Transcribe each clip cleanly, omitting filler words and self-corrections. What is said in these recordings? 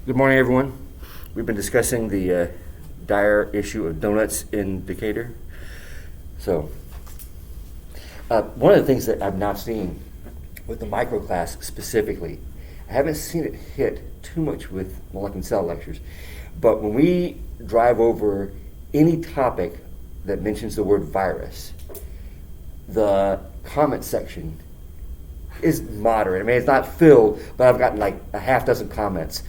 Good morning, everyone. We've been discussing the dire issue of donuts in Decatur. So, one of the things that I've not seen with the microclass specifically, I haven't seen it hit too much with Molec and Cell lectures, but when we drive over any topic that mentions the word virus, the comment section is moderate. I mean, it's not filled, but I've gotten like a half dozen comments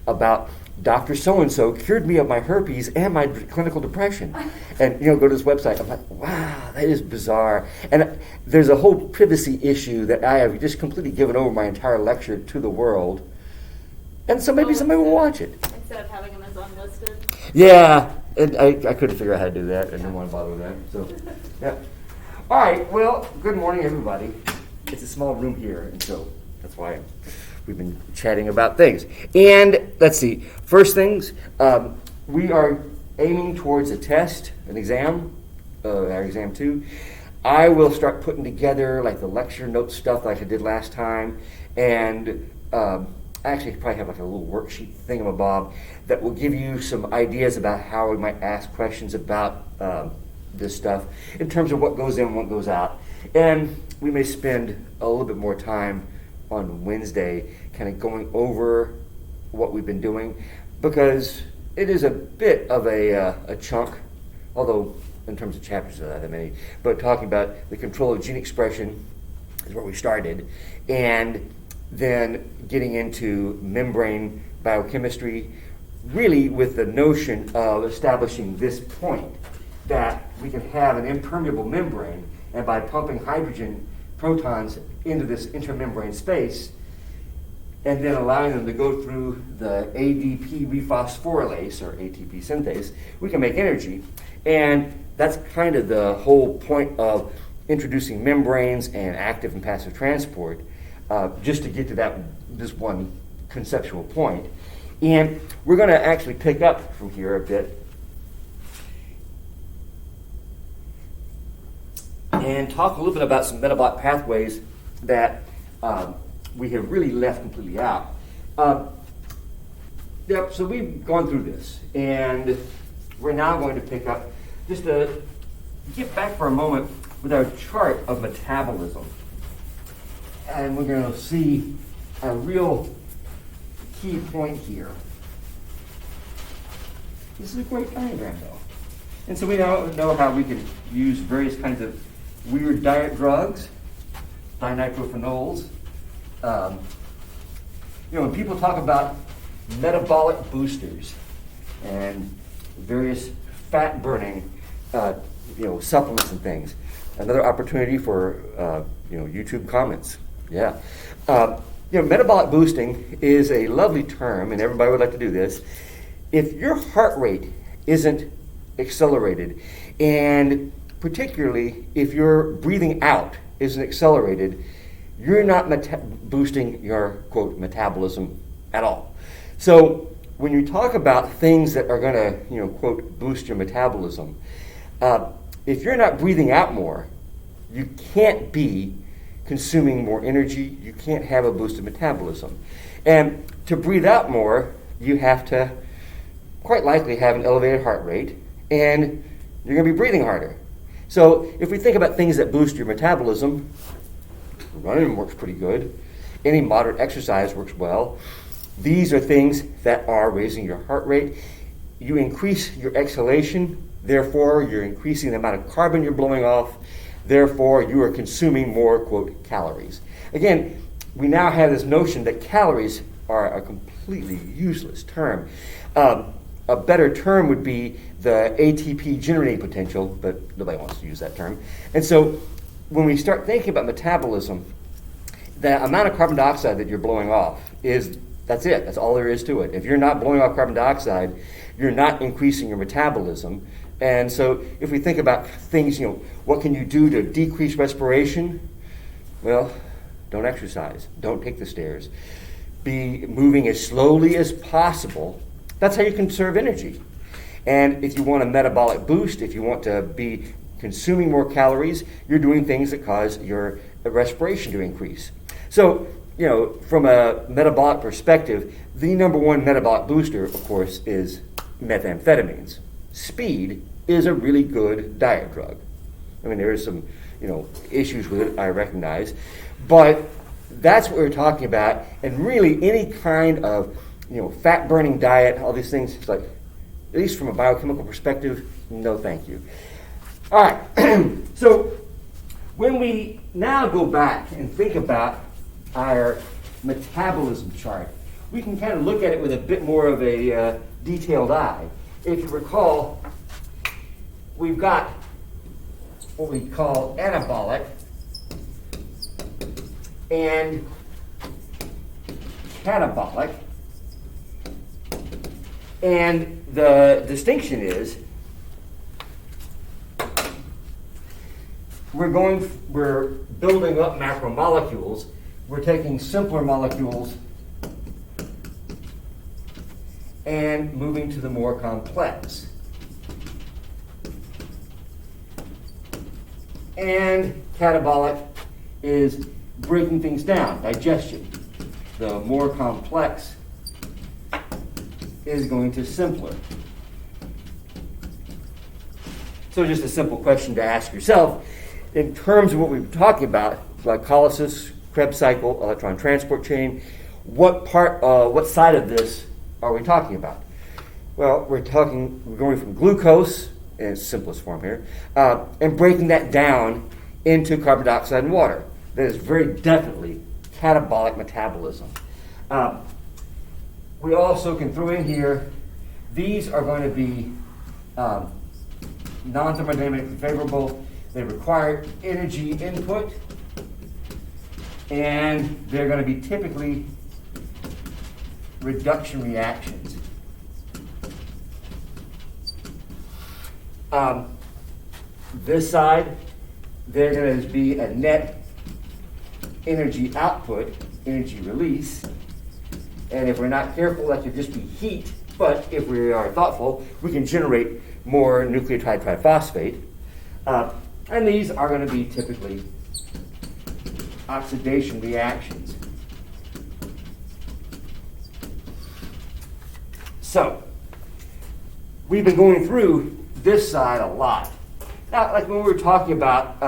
about Dr. So-and-so cured me of my herpes and my clinical depression. And, go to this website. I'm like, wow, that is bizarre. And there's a whole privacy issue that I have just completely given over my entire lecture to the world. And so maybe somebody will watch it. Instead of having them as unlisted? Yeah, and I couldn't figure out how to do that. I didn't want to bother with that. So, yeah. All right, well, good morning, everybody. It's a small room here, and so that's why we've been chatting about things. And let's see, first things, we are aiming towards a test, an exam, our exam 2. I will start putting together like the lecture note stuff like I did last time, and actually probably have like a little worksheet thingamabob that will give you some ideas about how we might ask questions about this stuff in terms of what goes in and what goes out. And we may spend a little bit more time on Wednesday kind of going over what we've been doing, because it is a bit of a chunk, although in terms of chapters of that many, but talking about the control of gene expression is where we started, and then getting into membrane biochemistry, really with the notion of establishing this point that we can have an impermeable membrane, and by pumping hydrogen protons into this intermembrane space and then allowing them to go through the ADP rephosphorylase, or ATP synthase, we can make energy. And that's kind of the whole point of introducing membranes and active and passive transport, just to get to this one conceptual point. And we're going to actually pick up from here a bit and talk a little bit about some metabolic pathways that we have really left completely out. So we've gone through this, and we're now going to pick up, just to get back for a moment with our chart of metabolism. And we're going to see a real key point here. This is a great diagram, though. And so we now know how we can use various kinds of weird diet drugs, dinitrophenols. When people talk about metabolic boosters and various fat-burning, supplements and things, another opportunity for, YouTube comments. Yeah. Metabolic boosting is a lovely term, and everybody would like to do this. If your heart rate isn't accelerated, and particularly if your breathing out isn't accelerated, you're not boosting your, quote, metabolism at all. So when you talk about things that are going to, quote, boost your metabolism, if you're not breathing out more, you can't be consuming more energy, you can't have a boosted metabolism. And to breathe out more, you have to quite likely have an elevated heart rate, and you're going to be breathing harder. So if we think about things that boost your metabolism, running works pretty good. Any moderate exercise works well. These are things that are raising your heart rate. You increase your exhalation, therefore you're increasing the amount of carbon you're blowing off, therefore you are consuming more, quote, calories. Again, we now have this notion that calories are a completely useless term. A better term would be the ATP generating potential, but nobody wants to use that term. And so when we start thinking about metabolism, the amount of carbon dioxide that you're blowing off that's it. That's all there is to it. If you're not blowing off carbon dioxide, you're not increasing your metabolism. And so if we think about things, what can you do to decrease respiration? Well, don't exercise. Don't take the stairs. Be moving as slowly as possible. That's how you conserve energy. And if you want a metabolic boost, if you want to be consuming more calories, you're doing things that cause your respiration to increase. So from a metabolic perspective, the number one metabolic booster, of course, is methamphetamines. Speed is a really good diet drug. I mean, there is some, issues with it, I recognize, but that's what we're talking about. And really, any kind of, fat-burning diet, all these things, it's like, at least from a biochemical perspective, no, thank you. All right. So when we now go back and think about our metabolism chart, we can kind of look at it with a bit more of a detailed eye. If you recall, we've got what we call anabolic and catabolic. And the distinction is we're building up macromolecules. We're taking simpler molecules and moving to the more complex. And catabolic is breaking things down, digestion. The more complex is going to simpler. So just a simple question to ask yourself, in terms of what we've been talking about, glycolysis, Krebs cycle, electron transport chain, what side of this are we talking about? Well, we're going from glucose, in its simplest form here, and breaking that down into carbon dioxide and water. That is very definitely catabolic metabolism. We also can throw in here, these are going to be non-thermodynamically favorable. They require energy input, and they're going to be typically reduction reactions. This side, they're going to be a net energy output, energy release. And if we're not careful, that could just be heat. But if we are thoughtful, we can generate more nucleotide triphosphate. And these are going to be typically oxidation reactions. So, we've been going through this side a lot. Now, like when we were talking about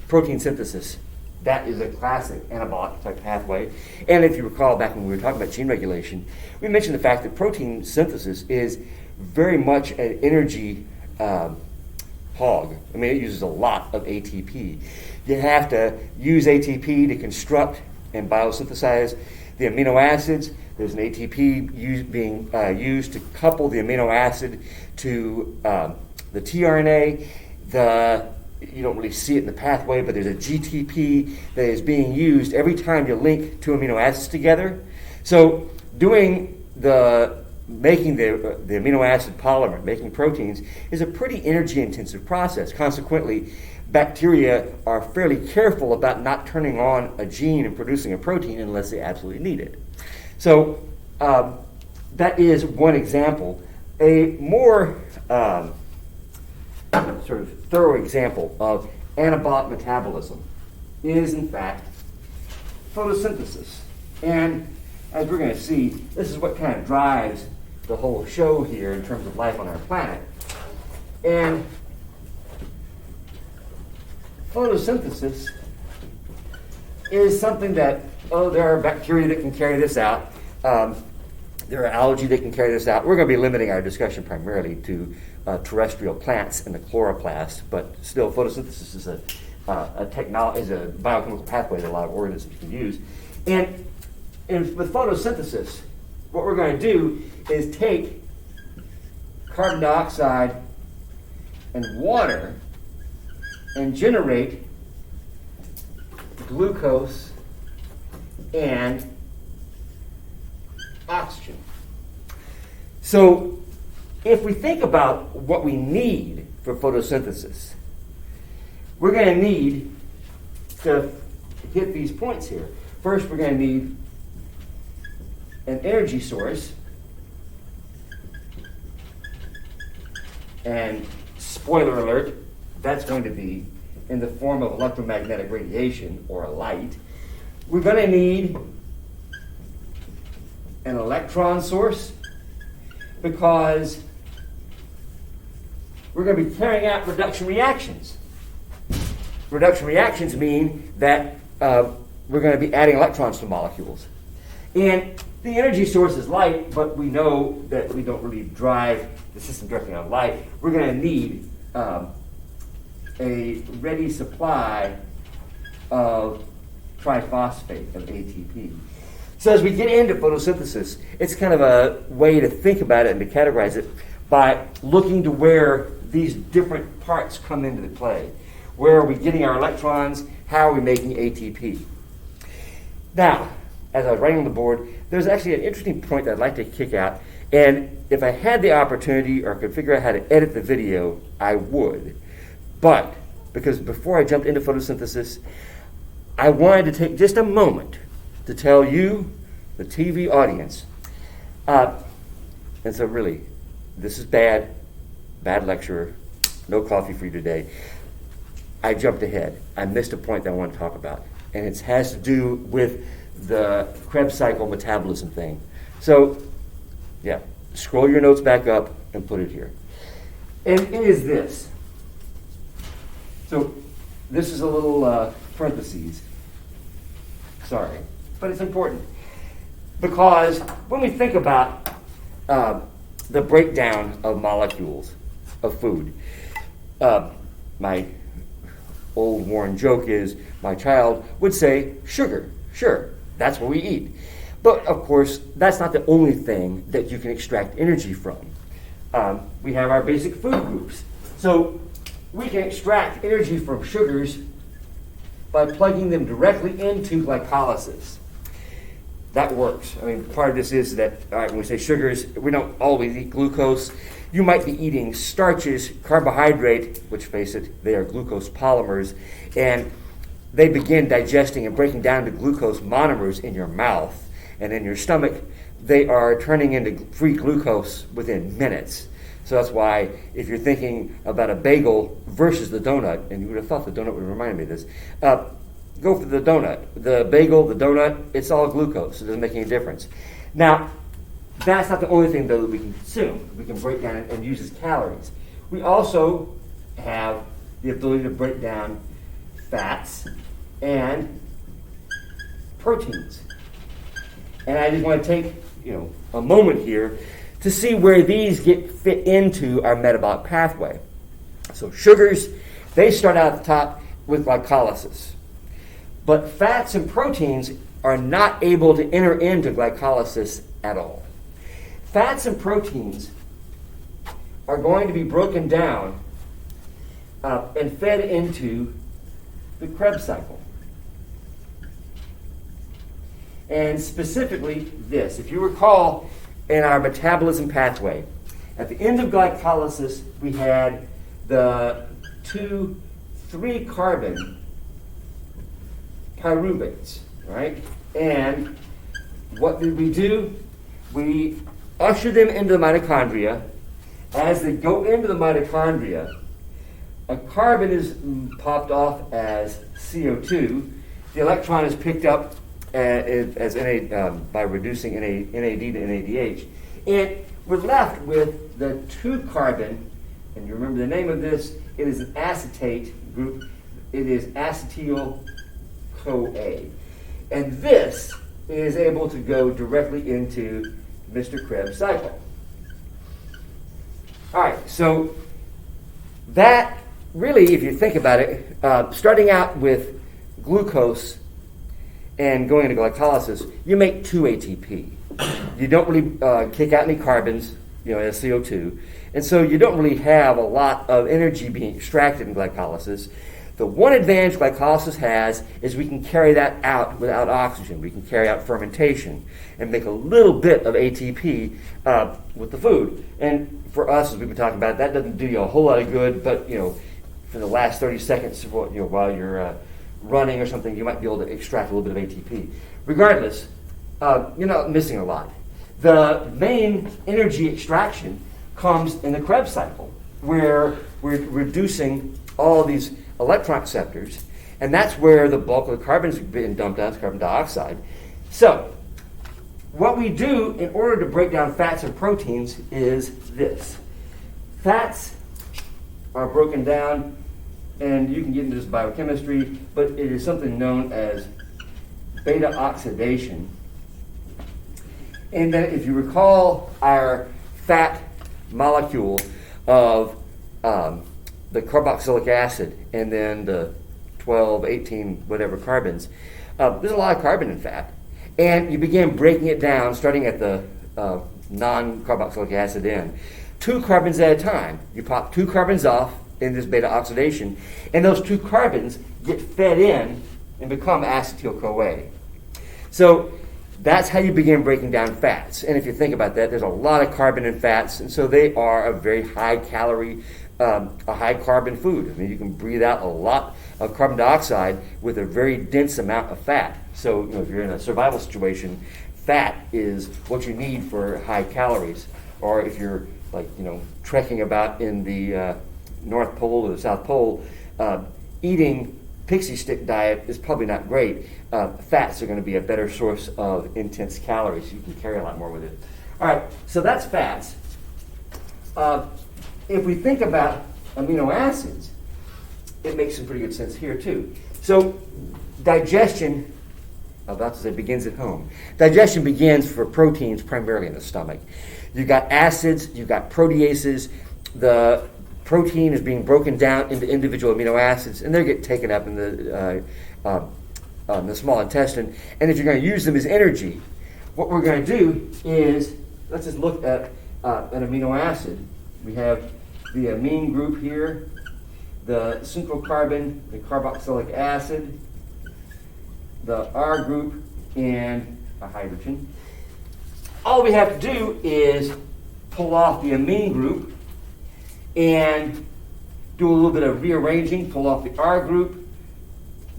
protein synthesis, that is a classic anabolic type pathway. And if you recall back when we were talking about gene regulation, we mentioned the fact that protein synthesis is very much an energy hog. I mean, it uses a lot of ATP. You have to use ATP to construct and biosynthesize the amino acids. There's an ATP being used to couple the amino acid to the tRNA. You don't really see it in the pathway, but there's a GTP that is being used every time you link two amino acids together. So making the amino acid polymer, making proteins, is a pretty energy-intensive process. Consequently, bacteria are fairly careful about not turning on a gene and producing a protein unless they absolutely need it. So that is one example. A more sort of thorough example of anabolic metabolism is, in fact, photosynthesis. And as we're going to see, this is what kind of drives the whole show here in terms of life on our planet. And photosynthesis is something that, there are bacteria that can carry this out. There are algae that can carry this out. We're going to be limiting our discussion primarily to terrestrial plants and the chloroplast, but still photosynthesis is a biochemical pathway that a lot of organisms can use. And with photosynthesis, what we're going to do is take carbon dioxide and water and generate glucose and oxygen. So if we think about what we need for photosynthesis, we're going to need to hit these points here. First, we're going to need an energy source, and spoiler alert, that's going to be in the form of electromagnetic radiation or light. we're going to need an electron source because we're going to be carrying out reduction reactions. Reduction reactions mean that we're going to be adding electrons to molecules. And the energy source is light, but we know that we don't really drive the system directly on light. We're going to need a ready supply of triphosphate of ATP. So as we get into photosynthesis, it's kind of a way to think about it and to categorize it by looking to where these different parts come into play. Where are we getting our electrons? How are we making ATP? Now, as I was writing on the board, there's actually an interesting point that I'd like to kick out. And if I had the opportunity or could figure out how to edit the video, I would. But, because before I jumped into photosynthesis, I wanted to take just a moment to tell you, the TV audience, and so really, this is bad lecture, no coffee for you today. I jumped ahead. I missed a point that I want to talk about, and it has to do with the Krebs cycle metabolism thing. So, yeah, scroll your notes back up and put it here. And it is this. So, this is a little parentheses. Sorry, but it's important. Because when we think about the breakdown of molecules of food, my old worn joke is my child would say, sugar, sure, that's what we eat. But of course, that's not the only thing that you can extract energy from. We have our basic food groups. So we can extract energy from sugars by plugging them directly into glycolysis. That works. I mean, part of this is that, all right, when we say sugars, we don't always eat glucose. You might be eating starches, carbohydrate, which, face it, they are glucose polymers, and they begin digesting and breaking down to glucose monomers in your mouth. And in your stomach, they are turning into free glucose within minutes. So that's why if you're thinking about a bagel versus the donut, and you would have thought the donut would remind me of this, go for the donut. The bagel, the donut, it's all glucose. It doesn't make any difference. Now, that's not the only thing, though, that we can consume. We can break down and use as calories. We also have the ability to break down fats and proteins. And I just want to take, a moment here to see where these get fit into our metabolic pathway. So sugars, they start out at the top with glycolysis. But fats and proteins are not able to enter into glycolysis at all. Fats and proteins are going to be broken down and fed into the Krebs cycle. And specifically this. If you recall, in our metabolism pathway, at the end of glycolysis, we had the 2,3 carbon pyruvates, right? And what did we do? We usher them into the mitochondria. As they go into the mitochondria, a carbon is popped off as CO2. The electron is picked up as by reducing NAD to NADH. And we're left with the 2 carbon, and you remember the name of this, it is an acetate group. It is acetyl-CoA. And this is able to go directly into Mr. Krebs cycle. All right, so that really, if you think about it, starting out with glucose and going into glycolysis, you make 2 ATP. You don't really kick out any carbons, as CO2, and so you don't really have a lot of energy being extracted in glycolysis. The one advantage glycolysis has is we can carry that out without oxygen. We can carry out fermentation and make a little bit of ATP with the food. And for us, as we've been talking about, that doesn't do you a whole lot of good, but for the last 30 seconds while you're running or something, you might be able to extract a little bit of ATP. Regardless, you're not missing a lot. The main energy extraction comes in the Krebs cycle, where we're reducing all these electron receptors, And that's where the bulk of the carbon's been dumped out, is carbon dioxide. So, what we do in order to break down fats and proteins is this. Fats are broken down, and you can get into this biochemistry, but it is something known as beta oxidation. And then if you recall our fat molecule of the carboxylic acid and then the 12, 18, whatever carbons, there's a lot of carbon in fat. And you begin breaking it down, starting at the non-carboxylic acid end. 2 carbons at a time. You pop 2 carbons off in this beta oxidation, and those 2 carbons get fed in and become acetyl-CoA. So that's how you begin breaking down fats. And if you think about that, there's a lot of carbon in fats, and so they are a very high-calorie, a high-carbon food. I mean, you can breathe out a lot of carbon dioxide with a very dense amount of fat. So, if you're in a survival situation, fat is what you need for high calories. Or if you're trekking about in the North Pole or the South Pole, eating pixie stick diet is probably not great. Fats are going to be a better source of intense calories. You can carry a lot more with it. All right, so that's fats. If we think about amino acids, it makes some pretty good sense here too. So digestion, begins at home. Digestion begins for proteins primarily in the stomach. You've got acids, you've got proteases. The protein is being broken down into individual amino acids, and they get taken up in the small intestine. And if you're going to use them as energy, what we're going to do is, let's just look at an amino acid. We have the amine group here, the central carbon, the carboxylic acid, the R group, and a hydrogen. All we have to do is pull off the amine group and do a little bit of rearranging, pull off the R group,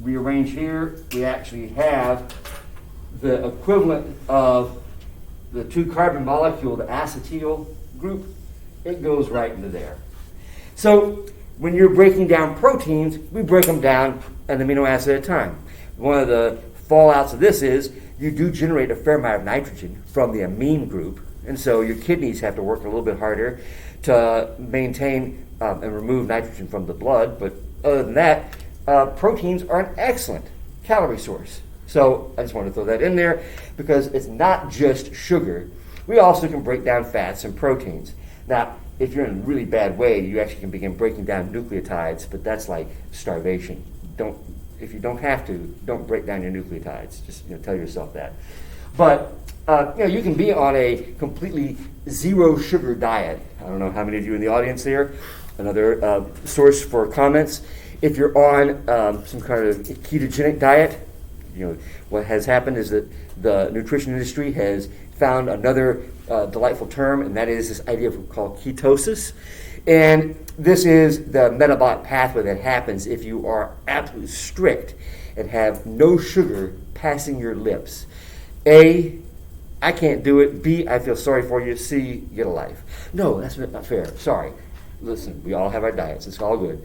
rearrange here. We actually have the equivalent of the 2 carbon molecule, the acetyl group. It goes right into there. So when you're breaking down proteins, we break them down an amino acid at a time. One of the fallouts of this is you do generate a fair amount of nitrogen from the amine group, and so your kidneys have to work a little bit harder to maintain and remove nitrogen from the blood. But other than that, proteins are an excellent calorie source. So I just wanted to throw that in there because it's not just sugar. We also can break down fats and proteins. Now, if you're in a really bad way, you actually can begin breaking down nucleotides, but that's like starvation. If you don't have to, don't break down your nucleotides. Just tell yourself that. But you can be on a completely zero sugar diet. I don't know how many of you in the audience here. Another source for comments. If you're on some kind of ketogenic diet, what has happened is that the nutrition industry has found another delightful term, and that is this idea called ketosis. And this is the metabolic pathway that happens if you are absolutely strict and have no sugar passing your lips. A, I can't do it. B, I feel sorry for you. C, get a life. No, that's not fair. Sorry. Listen, we all have our diets. It's all good.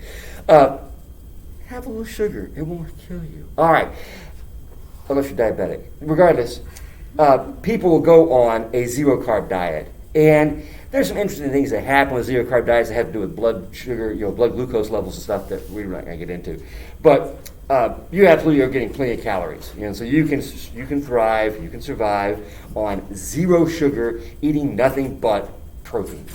Have a little sugar. It won't kill you. All right. Unless you're diabetic. Regardless, people will go on a zero-carb diet. And there's some interesting things that happen with zero-carb diets that have to do with blood sugar, blood glucose levels and stuff that we're not going to get into. But you absolutely are getting plenty of calories. So you can thrive, you can survive on zero sugar, eating nothing but protein.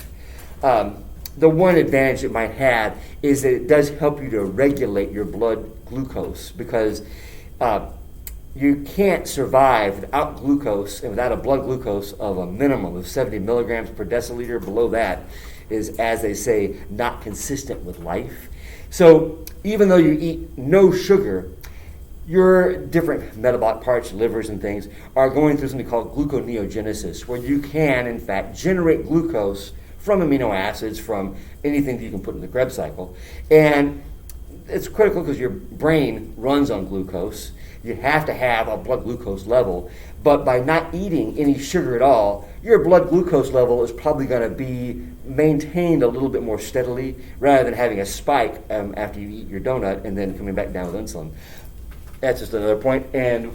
The one advantage it might have is that it does help you to regulate your blood glucose, because you can't survive without glucose and without a blood glucose of a minimum of 70 milligrams per deciliter. Below that is, as they say, not consistent with life. So even though you eat no sugar, your different metabolic parts, livers and things, are going through something called gluconeogenesis, where you can, in fact, generate glucose from amino acids, from anything that you can put in the Krebs cycle. And it's critical because your brain runs on glucose. You have to have a blood glucose level. But by not eating any sugar at all, your blood glucose level is probably going to be maintained a little bit more steadily rather than having a spike after you eat your donut and then coming back down with insulin. That's just another point, and,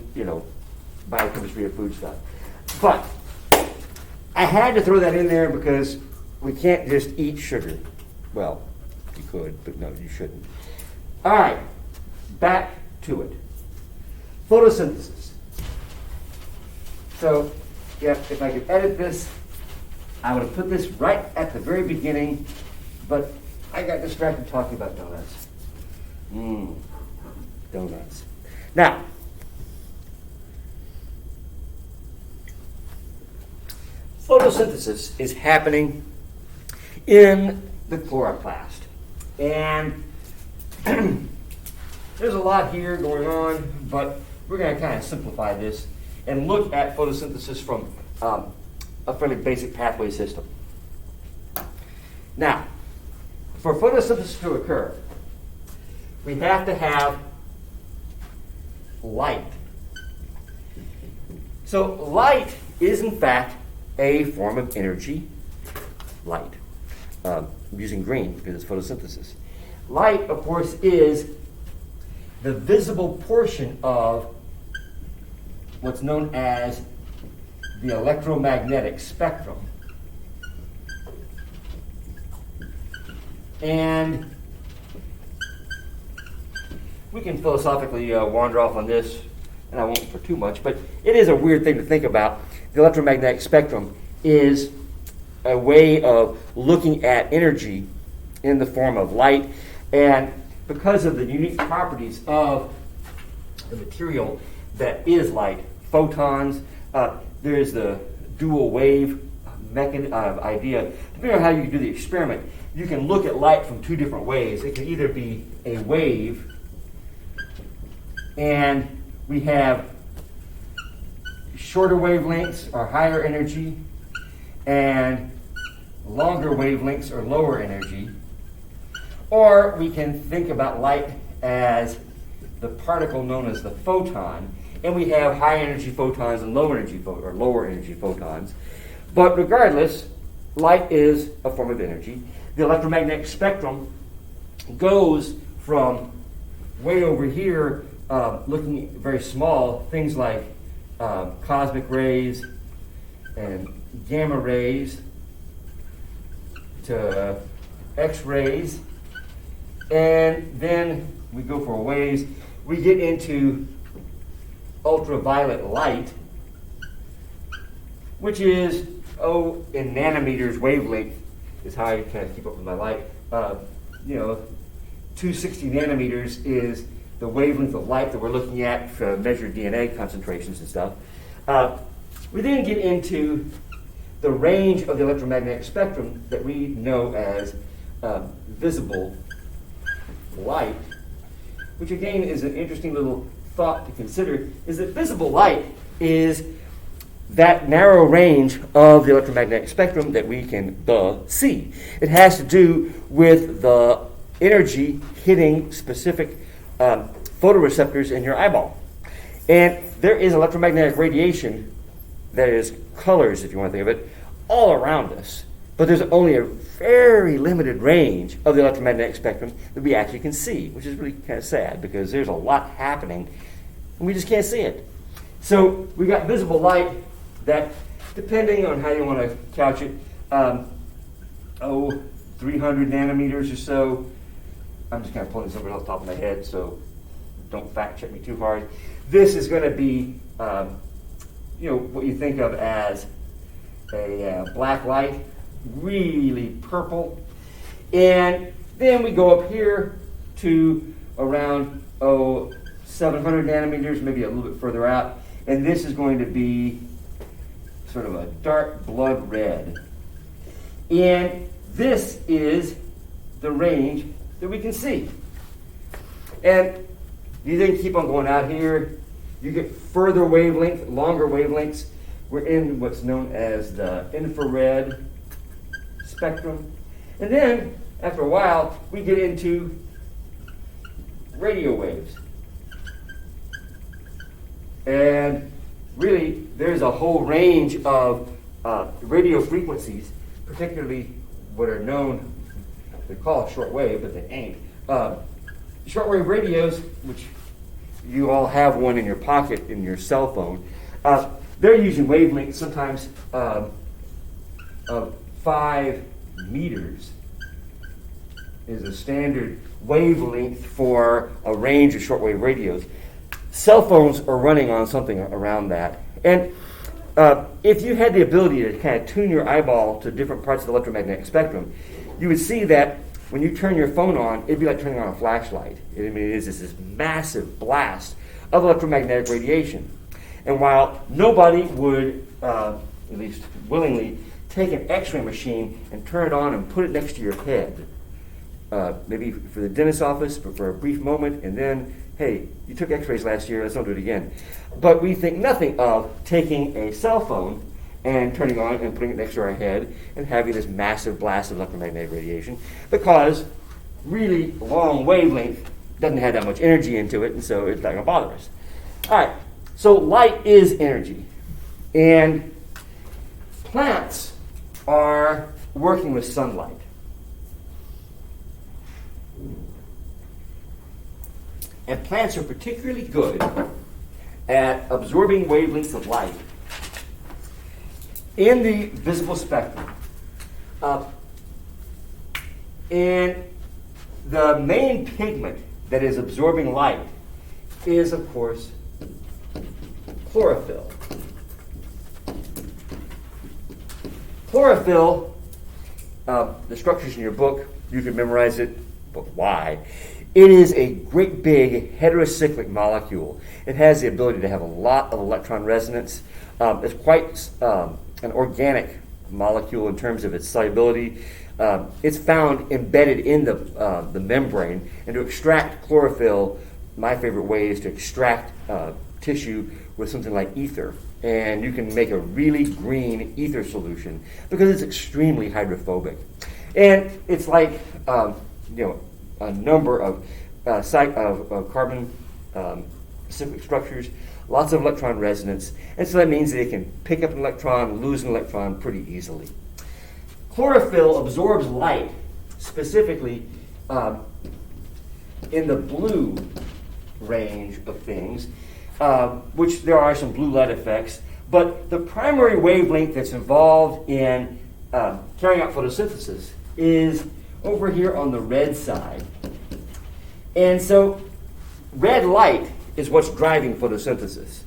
biochemistry of food stuff. But I had to throw that in there because we can't just eat sugar. Well, you could, but no, you shouldn't. All right, back to it. Photosynthesis. So, if I could edit this, I would have put this right at the very beginning, but I got distracted talking about donuts. Donuts. Now, photosynthesis is happening in the chloroplast. And there's a lot here going on, but we're going to kind of simplify this and look at photosynthesis from a fairly basic pathway system. Now, for photosynthesis to occur, we have to have light. So light is in fact a form of energy, light. I'm using green because it's photosynthesis. Light, of course, is the visible portion of what's known as the electromagnetic spectrum. And we can philosophically wander off on this, and I won't for too much, but it is a weird thing to think about. The electromagnetic spectrum is a way of looking at energy in the form of light, and because of the unique properties of the material that is light, photons, there is the dual wave idea. Depending on how you do the experiment, you can look at light from two different ways. It can either be a wave, and we have shorter wavelengths or higher energy, and longer wavelengths or lower energy. Or we can think about light as the particle known as the photon, and we have high energy photons and lower energy photons. But regardless, light is a form of energy. The electromagnetic spectrum goes from way over here, looking very small, things like cosmic rays and gamma rays, to X-rays, and then we go for a ways. We get into ultraviolet light, which is, in nanometers wavelength is how I kind of keep up with my light. 260 nanometers is the wavelength of light that we're looking at to measure DNA concentrations and stuff. We then get into the range of the electromagnetic spectrum that we know as visible light, which again is an interesting little thought to consider, is that visible light is that narrow range of the electromagnetic spectrum that we can see. It has to do with the energy hitting specific photoreceptors in your eyeball. And there is electromagnetic radiation that is colors, if you want to think of it, all around us. But there's only a very limited range of the electromagnetic spectrum that we actually can see, which is really kind of sad because there's a lot happening and we just can't see it. So we got visible light that, depending on how you want to couch it, 300 nanometers or so. I'm just kind of pulling this over off the top of my head, so don't fact check me too hard. This is going to be, what you think of as a black light, really purple. And then we go up here to around 700 nanometers, maybe a little bit further out. And this is going to be sort of a dark blood red. And this is the range that we can see. And you then keep on going out here, you get further wavelength, longer wavelengths. We're in what's known as the infrared spectrum. And then, after a while, we get into radio waves. And really, there's a whole range of radio frequencies, particularly what are known, they call it shortwave, but they ain't. Shortwave radios, which you all have one in your pocket in your cell phone, they're using wavelengths sometimes of 5 meters is a standard wavelength for a range of shortwave radios. Cell phones are running on something around that. And if you had the ability to kind of tune your eyeball to different parts of the electromagnetic spectrum, you would see that when you turn your phone on, it'd be like turning on a flashlight. I mean, it is this massive blast of electromagnetic radiation. And while nobody would, at least willingly, take an X-ray machine and turn it on and put it next to your head, maybe for the dentist's office, but for a brief moment, and then, hey, you took X-rays last year, let's not do it again. But we think nothing of taking a cell phone and turning on and putting it next to our head and having this massive blast of electromagnetic radiation, because really long wavelength doesn't have that much energy into it, and so it's not going to bother us. All right, so light is energy, and plants are working with sunlight. And plants are particularly good at absorbing wavelengths of light in the visible spectrum. And the main pigment that is absorbing light is, of course, chlorophyll. Chlorophyll, the structures in your book, you can memorize it, but why? It is a great big heterocyclic molecule. It has the ability to have a lot of electron resonance. It's quite an organic molecule in terms of its solubility. It's found embedded in the membrane. And to extract chlorophyll, my favorite way is to extract tissue with something like ether. And you can make a really green ether solution because it's extremely hydrophobic. And it's like, a number of carbon specific structures, lots of electron resonance, and so that means that it can pick up an electron, lose an electron pretty easily. Chlorophyll absorbs light, specifically in the blue range of things, which there are some blue light effects, but the primary wavelength that's involved in carrying out photosynthesis is over here on the red side. And so red light is what's driving photosynthesis.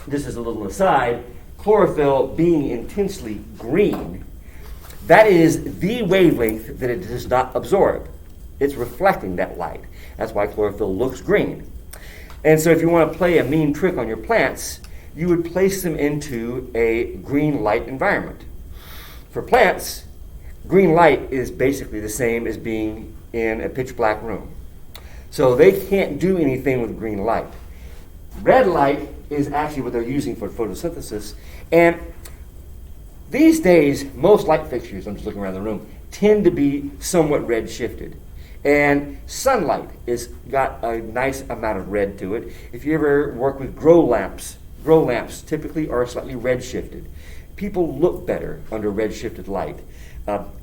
This is a little aside. Chlorophyll being intensely green, that is the wavelength that it does not absorb. It's reflecting that light. That's why chlorophyll looks green. And so if you want to play a mean trick on your plants, you would place them into a green light environment. For plants, green light is basically the same as being in a pitch black room. So they can't do anything with green light. Red light is actually what they're using for photosynthesis. And these days, most light fixtures, I'm just looking around the room, tend to be somewhat red shifted. And sunlight has got a nice amount of red to it. If you ever work with grow lamps typically are slightly red shifted. People look better under red shifted light.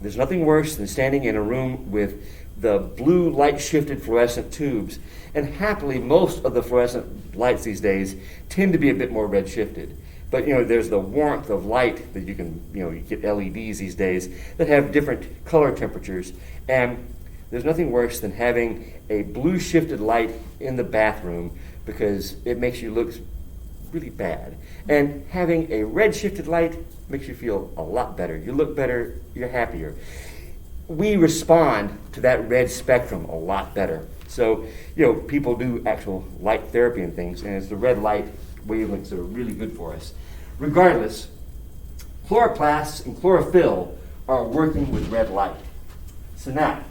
There's nothing worse than standing in a room with the blue light shifted fluorescent tubes, and happily most of the fluorescent lights these days tend to be a bit more red shifted. But there's the warmth of light that you can, you get LEDs these days that have different color temperatures, and there's nothing worse than having a blue shifted light in the bathroom because it makes you look really bad. And having a red shifted light makes you feel a lot better. You look better, you're happier. We respond to that red spectrum a lot better. So, people do actual light therapy and things, and it's the red light wavelengths that are really good for us. Regardless, chloroplasts and chlorophyll are working with red light. So now,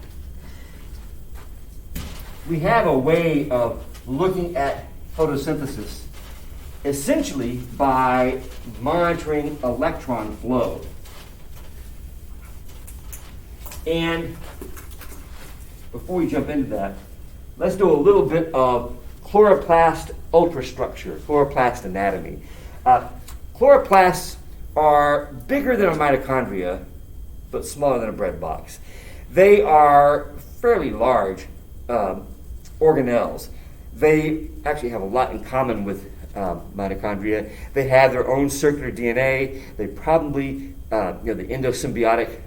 we have a way of looking at photosynthesis essentially by monitoring electron flow. And before we jump into that, let's do a little bit of chloroplast ultrastructure, chloroplast anatomy. Chloroplasts are bigger than a mitochondria, but smaller than a bread box. They are fairly large organelles. They actually have a lot in common with mitochondria. They have their own circular DNA. They probably, the endosymbiotic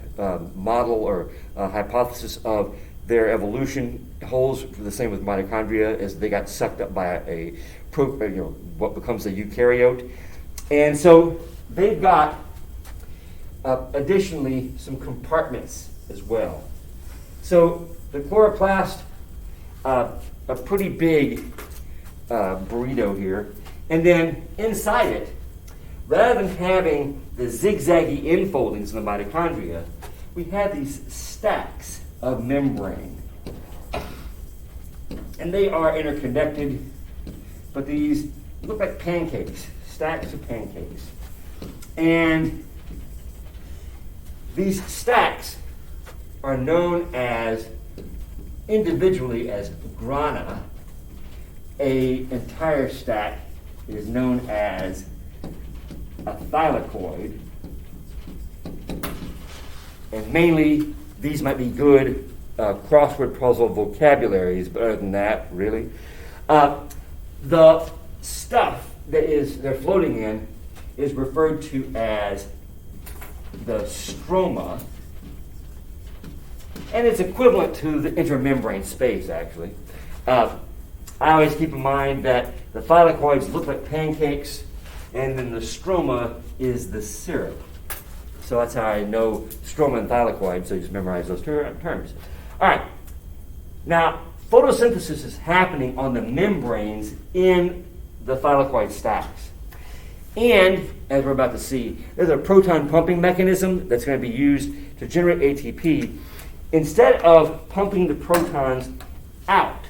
model or hypothesis of their evolution holds the same with mitochondria, as they got sucked up by what becomes a eukaryote. And so they've got additionally some compartments as well. So the chloroplast, a pretty big burrito here, and then inside it, rather than having the zigzaggy infoldings in the mitochondria, we have these stacks of membrane. And they are interconnected, but these look like pancakes, stacks of pancakes. And these stacks are known as, individually, as grana. An entire stack is known as a thylakoid. And mainly, these might be good crossword puzzle vocabularies, but other than that, really. The stuff that they're floating in is referred to as the stroma, and it's equivalent to the intermembrane space, actually. I always keep in mind that the thylakoids look like pancakes, and then the stroma is the syrup. So that's how I know stroma and thylakoid, so you just memorize those terms. All right. Now, photosynthesis is happening on the membranes in the thylakoid stacks. And, as we're about to see, there's a proton pumping mechanism that's going to be used to generate ATP. Instead of pumping the protons out,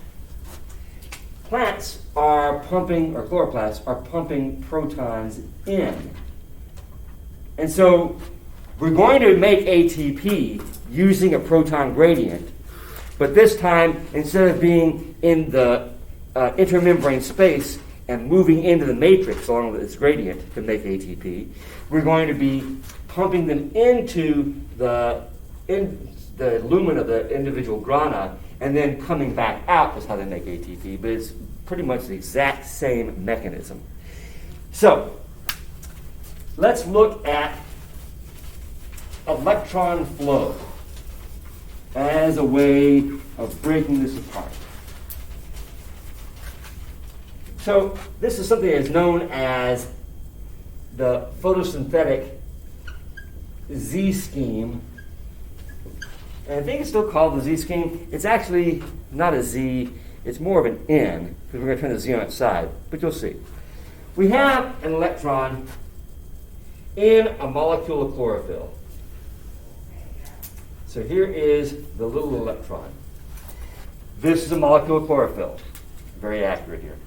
plants are pumping, or chloroplasts are pumping protons in. And so we're going to make ATP using a proton gradient, but this time, instead of being in the intermembrane space and moving into the matrix along with its gradient to make ATP, we're going to be pumping them into the lumen of the individual grana, and then coming back out is how they make ATP, but it's pretty much the exact same mechanism. So, let's look at electron flow as a way of breaking this apart. So, this is something that is known as the photosynthetic Z-scheme. And I think it's still called the Z-scheme. It's actually not a Z, it's more of an N, because we're going to turn the Z on its side, but you'll see. We have an electron in a molecule of chlorophyll. So here is the little electron. This is a molecule of chlorophyll. Very accurate here.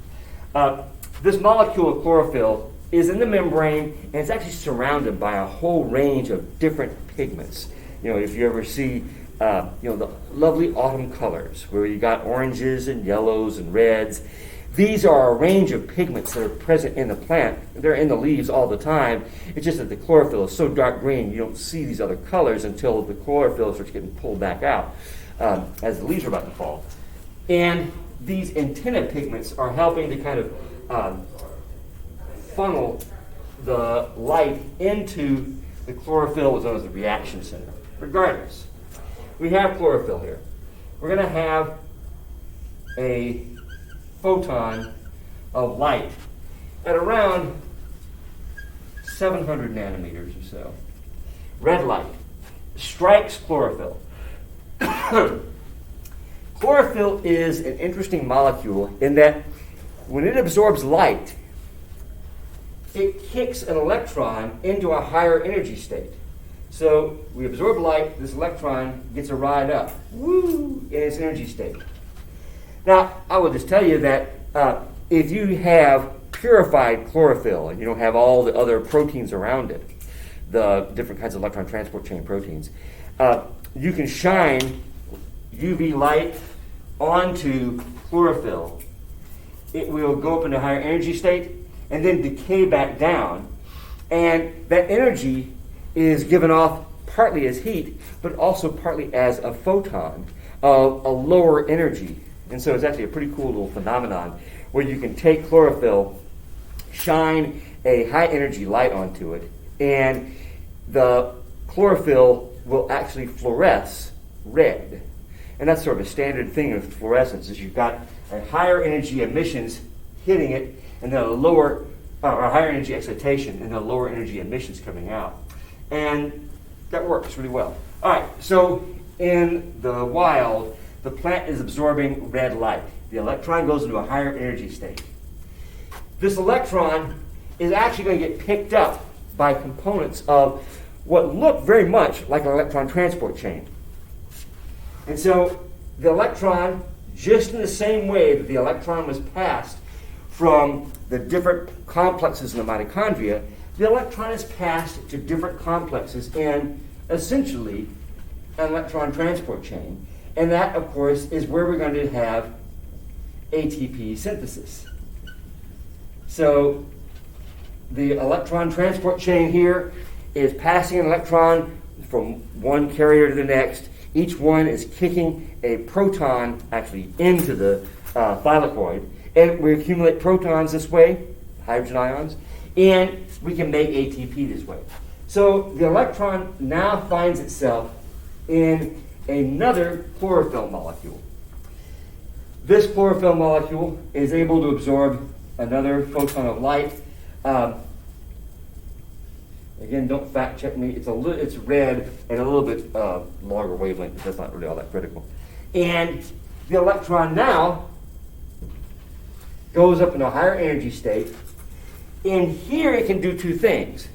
This molecule of chlorophyll is in the membrane, and it's actually surrounded by a whole range of different pigments. You know, if you ever see the lovely autumn colors, where you got oranges and yellows and reds. These are a range of pigments that are present in the plant. They're in the leaves all the time. It's just that the chlorophyll is so dark green, you don't see these other colors until the chlorophyll starts getting pulled back out as the leaves are about to fall. And these antenna pigments are helping to kind of funnel the light into the chlorophyll, what's known as the reaction center. Regardless, we have chlorophyll here. We're going to have a photon of light at around 700 nanometers or so. Red light strikes chlorophyll. Chlorophyll is an interesting molecule in that when it absorbs light, it kicks an electron into a higher energy state. So we absorb light, this electron gets a ride up, in its energy state. Now, I will just tell you that if you have purified chlorophyll and you don't have all the other proteins around it, the different kinds of electron transport chain proteins, you can shine UV light onto chlorophyll, it will go up into a higher energy state and then decay back down. And that energy is given off partly as heat, but also partly as a photon of a lower energy. And so it's actually a pretty cool little phenomenon where you can take chlorophyll, shine a high energy light onto it, and the chlorophyll will actually fluoresce red. And that's sort of a standard thing of fluorescence, is you've got a higher energy emissions hitting it, and then a lower, or higher energy excitation, and then lower energy emissions coming out. And that works really well. All right, so in the wild, the plant is absorbing red light. The electron goes into a higher energy state. This electron is actually going to get picked up by components of what look very much like an electron transport chain. And so the electron, just in the same way that the electron was passed from the different complexes in the mitochondria, the electron is passed to different complexes in essentially an electron transport chain. And that, of course, is where we're going to have ATP synthesis. So the electron transport chain here is passing an electron from one carrier to the next. Each one is kicking a proton actually into the thylakoid. And we accumulate protons this way, hydrogen ions, and we can make ATP this way. So the electron now finds itself in another chlorophyll molecule. This chlorophyll molecule is able to absorb another photon of light. Again, don't fact check me. It's red and a little bit longer wavelength, but that's not really all that critical. And the electron now goes up in a higher energy state. And here it can do two things.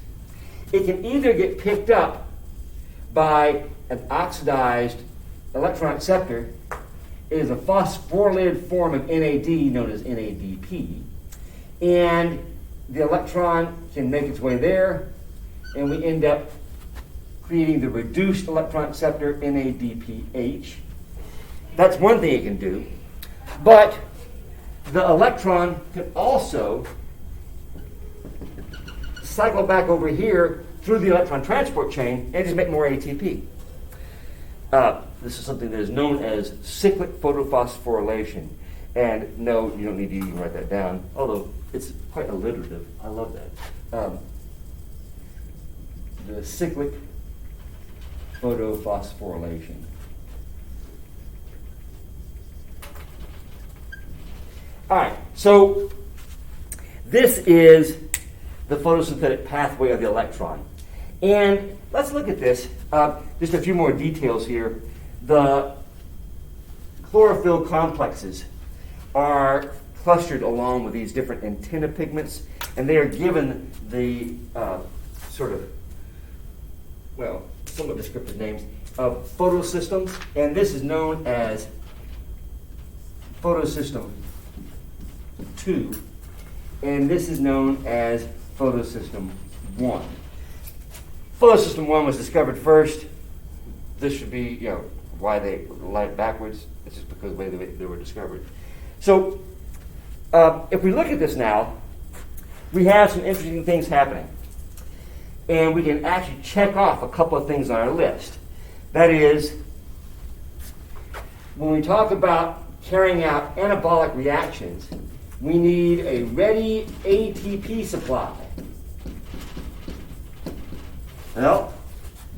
It can either get picked up by an oxidized electron acceptor. It is a phosphorylated form of NAD known as NADP. And the electron can make its way there, and we end up creating the reduced electron acceptor NADPH. That's one thing it can do. But the electron can also cycle back over here through the electron transport chain and just make more ATP. This is something that is known as cyclic photophosphorylation. And no, you don't need to even write that down, although it's quite alliterative. I love that. The cyclic photophosphorylation. All right, so this is the photosynthetic pathway of the electron. And let's look at this. Just a few more details here. The chlorophyll complexes are clustered along with these different antenna pigments, and they are given the somewhat descriptive names of photosystems, and this is known as photosystem 2, and this is known as photosystem 1. Photosystem 1 was discovered first. This should be, why they light it backwards. It's just because of the way they were discovered. So, if we look at this now, we have some interesting things happening. And we can actually check off a couple of things on our list. That is, when we talk about carrying out anabolic reactions, we need a ready ATP supply. Well,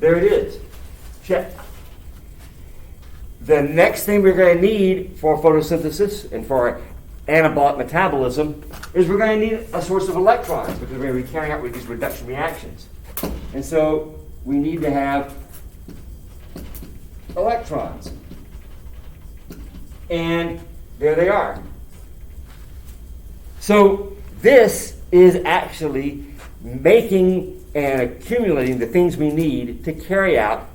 there it is. Check. The next thing we're going to need for photosynthesis and for anabolic metabolism is we're going to need a source of electrons, because we're going to be carrying out these reduction reactions. And so we need to have electrons. And there they are. So this is actually making and accumulating the things we need to carry out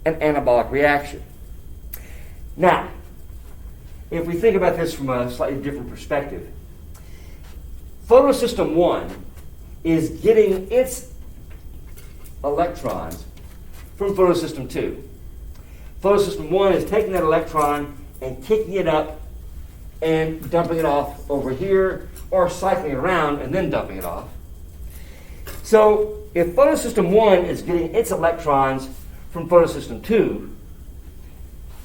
an anabolic reaction. Now, if we think about this from a slightly different perspective, photosystem 1 is getting its electrons from photosystem 2. Photosystem 1 is taking that electron and kicking it up and dumping it off over here, or cycling around and then dumping it off. So if photosystem 1 is getting its electrons from photosystem 2,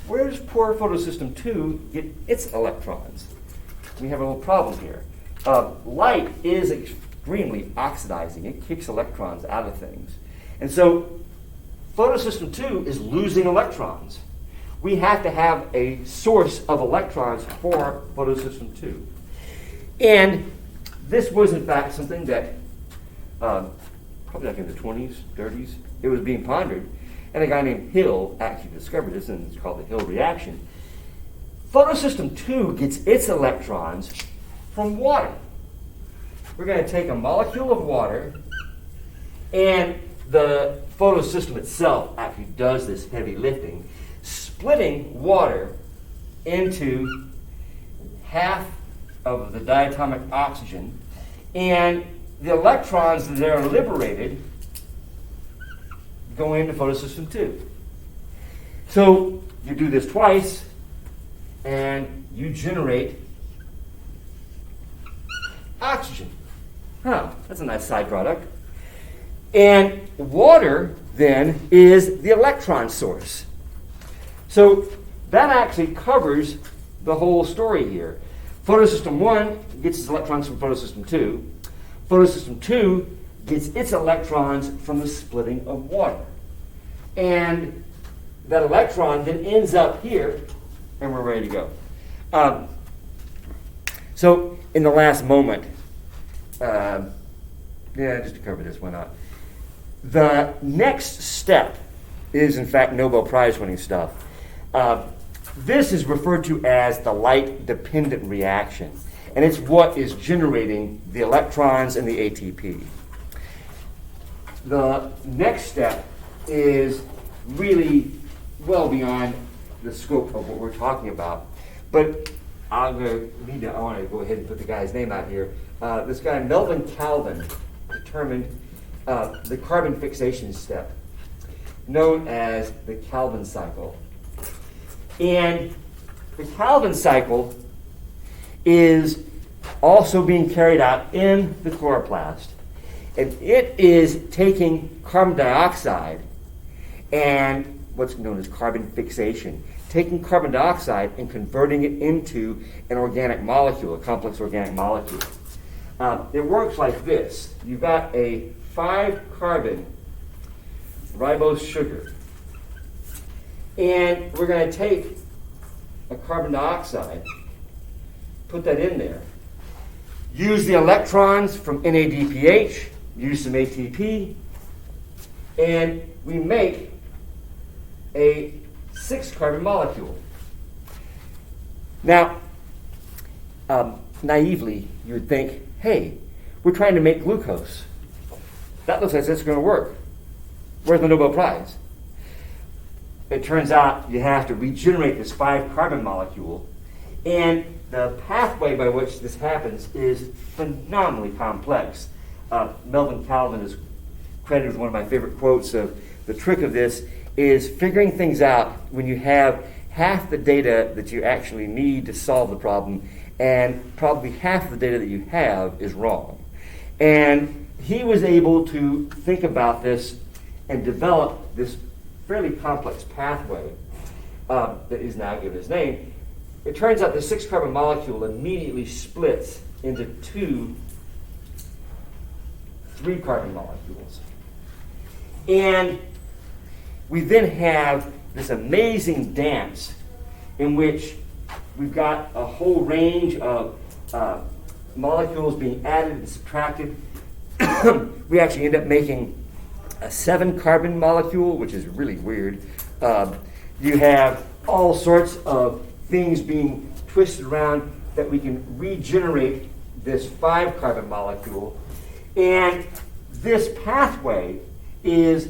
where does poor photosystem 2 get its electrons? We have a little problem here. Light is extremely oxidizing. It kicks electrons out of things. And so photosystem 2 is losing electrons. We have to have a source of electrons for photosystem 2. And this was, in fact, something that probably like in the 20s, 30s, it was being pondered. And a guy named Hill actually discovered this, and it's called the Hill reaction. Photosystem 2 gets its electrons from water. We're going to take a molecule of water, and the photosystem itself actually does this heavy lifting, splitting water into half of the diatomic oxygen, and the electrons that are liberated go into photosystem 2. So you do this twice, and you generate oxygen. That's a nice side product. And water, then, is the electron source. So that actually covers the whole story here. Photosystem 1 gets its electrons from photosystem 2. Photosystem 2 gets its electrons from the splitting of water. And that electron then ends up here, and we're ready to go. So in the last moment, just to cover this, why not? The next step is, in fact, Nobel Prize winning stuff. This is referred to as the light-dependent reaction, and it's what is generating the electrons and the ATP. The next step is really well beyond the scope of what we're talking about, but I want to go ahead and put the guy's name out here. This guy, Melvin Calvin, determined the carbon fixation step, known as the Calvin cycle. And the Calvin cycle is also being carried out in the chloroplast. And it is taking carbon dioxide and what's known as carbon fixation, taking carbon dioxide and converting it into an organic molecule, a complex organic molecule. It works like this. You've got a 5-carbon ribose sugar. And we're going to take a carbon dioxide, put that in there, use the electrons from NADPH, use some ATP, and we make a 6-carbon molecule. Now, naively, you would think, hey, we're trying to make glucose. That looks like it's going to work. Where's the Nobel Prize? It turns out you have to regenerate this 5-carbon molecule, and the pathway by which this happens is phenomenally complex. Melvin Calvin is credited with one of my favorite quotes of the trick of this is figuring things out when you have half the data that you actually need to solve the problem, and probably half the data that you have is wrong. And he was able to think about this and develop this fairly complex pathway that is now given its name. It turns out the 6-carbon molecule immediately splits into 2 3-carbon molecules. And we then have this amazing dance in which we've got a whole range of molecules being added and subtracted. We actually end up making a 7-carbon molecule, which is really weird. You have all sorts of things being twisted around that we can regenerate this 5-carbon molecule. And this pathway is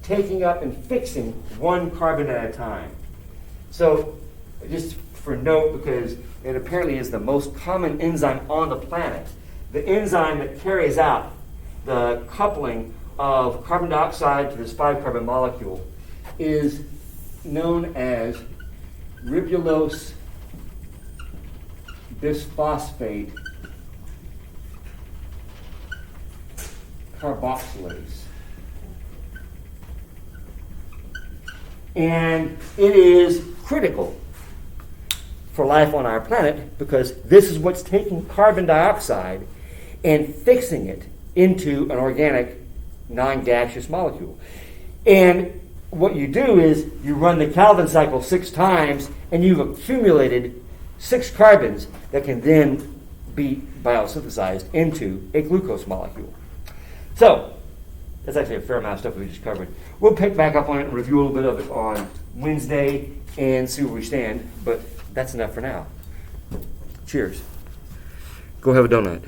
taking up and fixing 1 carbon at a time. So just for note, because it apparently is the most common enzyme on the planet, the enzyme that carries out the coupling of carbon dioxide to this 5-carbon molecule is known as ribulose this phosphate carboxylase. And it is critical for life on our planet because this is what's taking carbon dioxide and fixing it into an organic, non-gaseous molecule. And what you do is you run the Calvin cycle 6 times and you've accumulated 6 carbons that can then be biosynthesized into a glucose molecule. So, that's actually a fair amount of stuff we just covered. We'll pick back up on it and review a little bit of it on Wednesday and see where we stand, but that's enough for now. Cheers. Go have a donut.